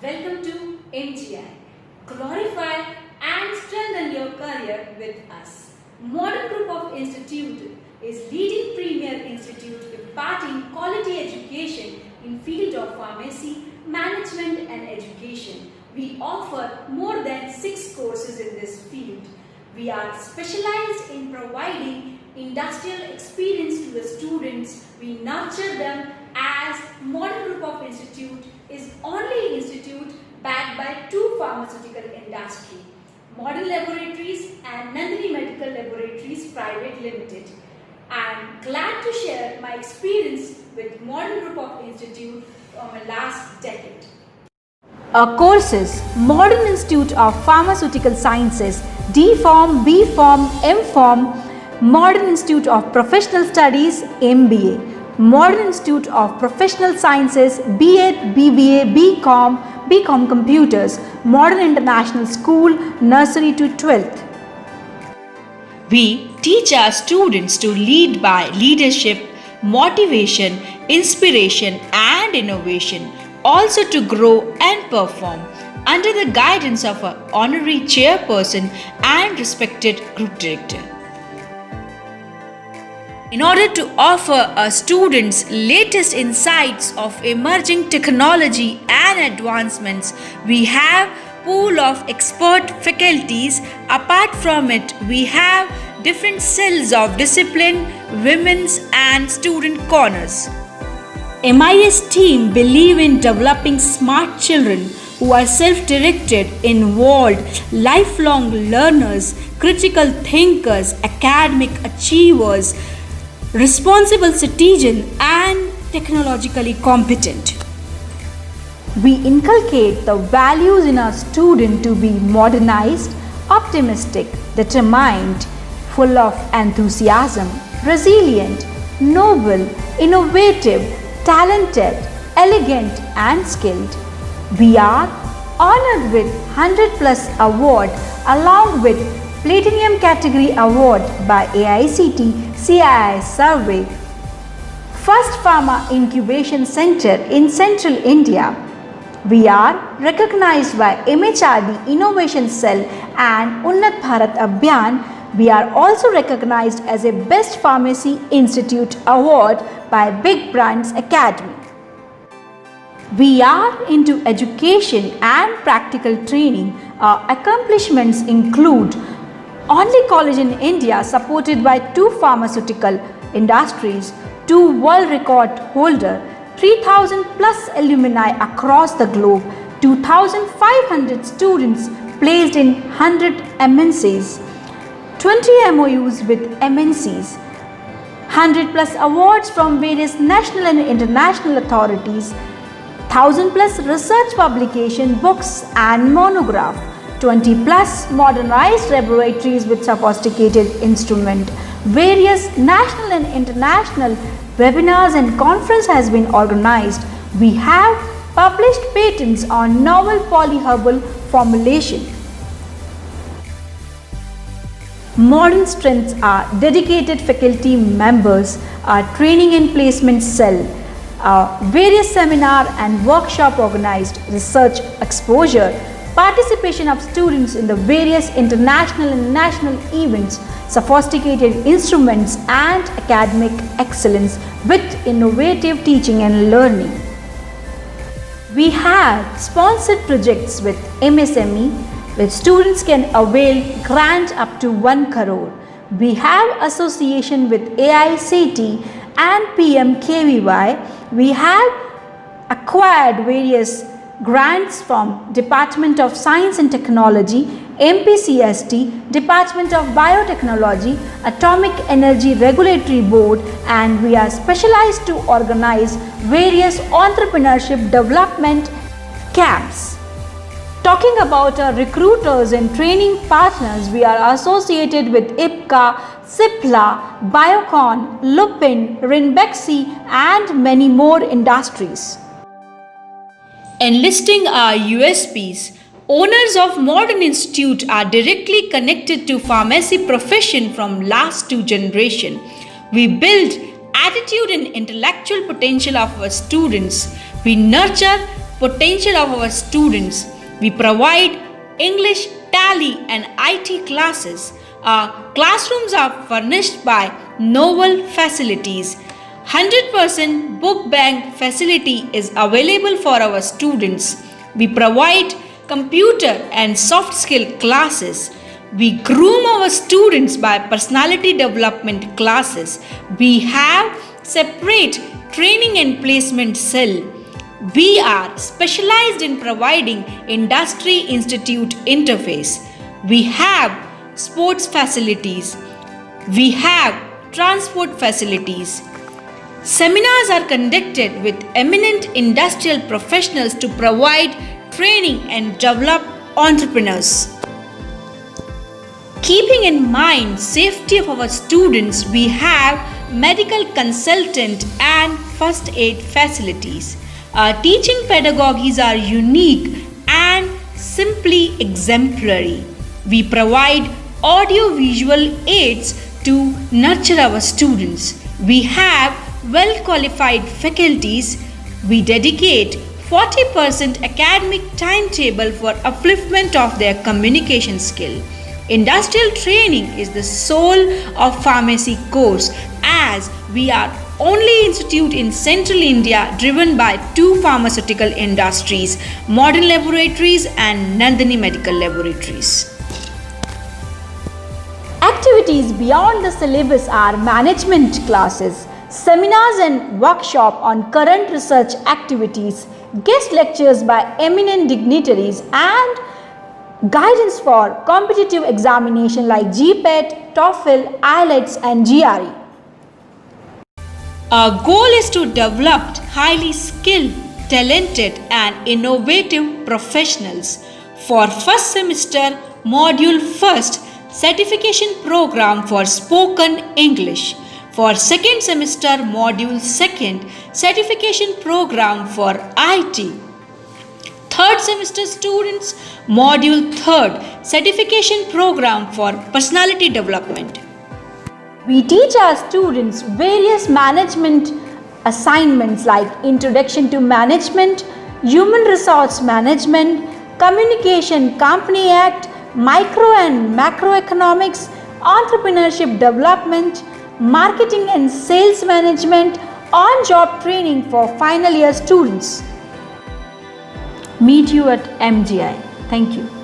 Welcome to MGI. Glorify and strengthen your career with us. Modern Group of Institute is leading premier institute imparting quality education in field of pharmacy, management and education. We offer more than 6 courses in this field. We are specialized in providing industrial experience to the students. We nurture them as Modern Group of Institute is only institute backed by 2 pharmaceutical industry, Modern Laboratories and Nandini Medical Laboratories Private Limited. I am glad to share my experience with Modern Group of Institute from the last decade. Our courses: Modern Institute of Pharmaceutical Sciences, D Pharm, B Pharm, M Pharm, Modern Institute of Professional Studies, MBA, Modern Institute of Professional Sciences, B.Ed, BBA, BCom Computers, Modern International School, Nursery to 12th. We teach our students to lead by leadership, motivation, inspiration and innovation, also to grow and perform under the guidance of an honorary chairperson and respected group director. In order to offer our students latest insights of emerging technology and advancements, we have pool of expert faculties. Apart from it, we have different cells of discipline, women's and student corners. MIS team believe in developing smart children who are self-directed, involved, lifelong learners, critical thinkers, academic achievers, responsible citizen and technologically competent. We inculcate the values in our student to be modernized, optimistic, determined, full of enthusiasm, resilient, noble, innovative, talented, elegant and skilled. We are honored with 100+ award along with Platinum Category Award by AICTE CII Survey. First Pharma Incubation Center in Central India. We are recognized by MHRD Innovation Cell and Unnat Bharat Abhiyan. We are also recognized as a Best Pharmacy Institute Award by Big Brands Academy. We are into education and practical training. Our accomplishments include only college in India supported by 2 pharmaceutical industries, 2 world record holder, 3,000+ alumni across the globe, 2,500 students placed in 100 MNCs, 20 MOUs with MNCs, 100+ awards from various national and international authorities, 1,000+ research publication books and monograph, 20+ modernized laboratories with sophisticated instrument. Various national and international webinars and conference has been organized. We have published patents on novel polyherbal formulation. Modern strengths are dedicated faculty members, our training and placement cell, various seminar and workshop organized, research exposure, participation of students in the various international and national events, sophisticated instruments and academic excellence with innovative teaching and learning. We have sponsored projects with MSME, where students can avail grant up to 1 crore. We have association with AICTE and PMKVY. We have acquired various grants from Department of Science and Technology, MPCST, Department of Biotechnology, Atomic Energy Regulatory Board, and we are specialized to organize various entrepreneurship development camps. Talking about our recruiters and training partners, we are associated with IPCA, Cipla, Biocon, Lupin, Rinbexi and many more industries. Enlisting our USPs, owners of Modern Institute are directly connected to pharmacy profession from last 2 generations. We build attitude and intellectual potential of our students. We nurture potential of our students. We provide English, Tally, and IT classes. Our classrooms are furnished by novel facilities. 100% book bank facility is available for our students. We provide computer and soft skill classes. We groom our students by personality development classes. We have separate training and placement cell. We are specialized in providing industry institute interface. We have sports facilities. We have transport facilities. Seminars are conducted with eminent industrial professionals to provide training and develop entrepreneurs. Keeping in mind safety of our students, we have medical consultant and first aid facilities. Our teaching pedagogies are unique and simply exemplary. We provide audio-visual aids to nurture our students. We have well-qualified faculties. We dedicate 40% academic timetable for upliftment of their communication skill. Industrial training is the soul of pharmacy course, as we are only institute in central India driven by two pharmaceutical industries, Modern Laboratories and Nandini Medical Laboratories. Activities beyond the syllabus are management classes, seminars and workshop on current research activities, guest lectures by eminent dignitaries, and guidance for competitive examination like GPET, TOEFL, IELTS and GRE. Our goal is to develop highly skilled, talented and innovative professionals. For first semester, module first, certification program for spoken English. For second semester, module second, certification program for IT. Third semester students, module third, certification program for personality development. We teach our students various management assignments like Introduction to Management, Human Resource Management, Communication Company Act, Micro and Macroeconomics, Entrepreneurship Development, Marketing and Sales Management, on-job training for final year students. Meet you at MGI. Thank you.